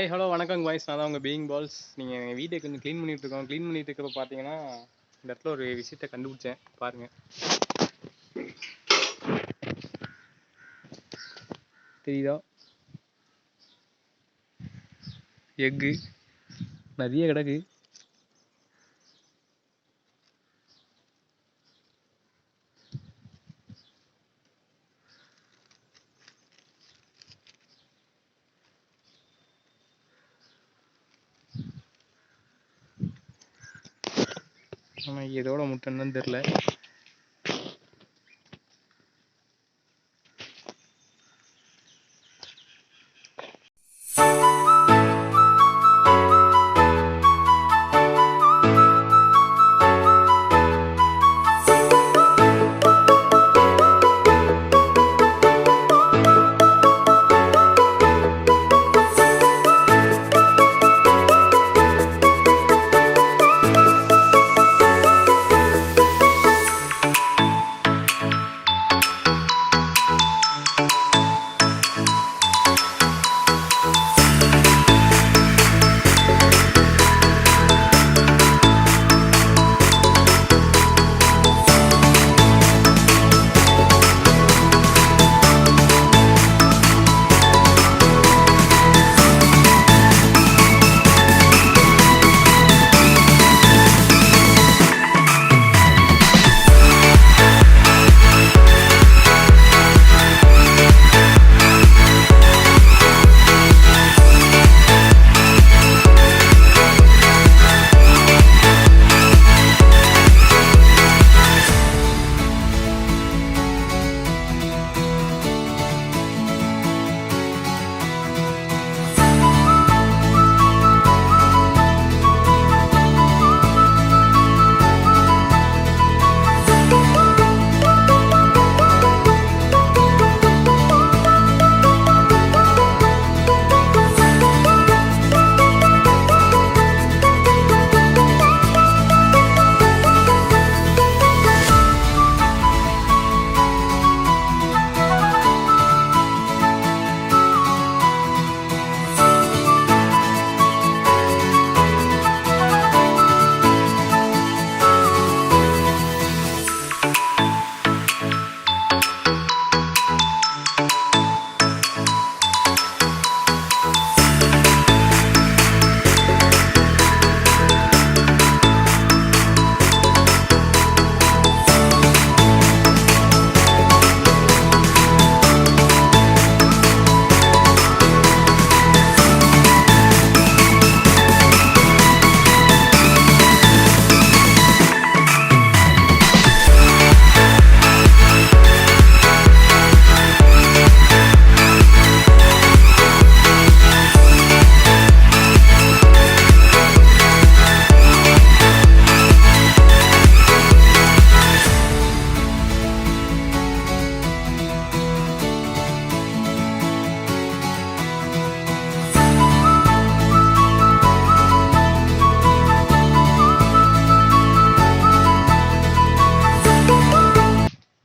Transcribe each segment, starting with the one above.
Hi hello வணக்கம் boys, நான் தான் உங்கள் பீயிங் பால்ஸ். நீங்கள் எங்கள் வீட்டை கொஞ்சம் க்ளீன் பண்ணிகிட்ருக்கோம். க்ளீன் பண்ணிகிட்டு இருக்கப்போ பார்த்தீங்கன்னா இந்த இடத்துல ஒரு விஷயத்தை கண்டுபிடிச்சேன். பாருங்கள், தெரியுதா? எக்கு நிறைய கிடக்கு. ஆனால் இதோட முட்டைன்னு தெரில.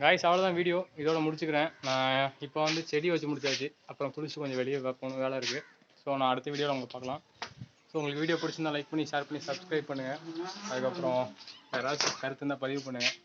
காய்ஸ், அவ்வளோதான் வீடியோ. இதோட முடிச்சுக்கிறேன். நான் இப்போ வந்து செடி வச்சு முடிச்சாச்சு. அப்புறம் குளிச்சு கொஞ்சம் வெளியே போகணும், வேலை இருக்குது. ஸோ நான் அடுத்த வீடியோவில் உங்களுக்கு பார்க்கலாம். ஸோ உங்களுக்கு வீடியோ பிடிச்சிருந்தா லைக் பண்ணி, ஷேர் பண்ணி, சப்ஸ்கிரைப் பண்ணுங்கள். அதுக்கப்புறம் யாராச்சும் கருத்து இருந்தால் பதிவு பண்ணுங்கள்.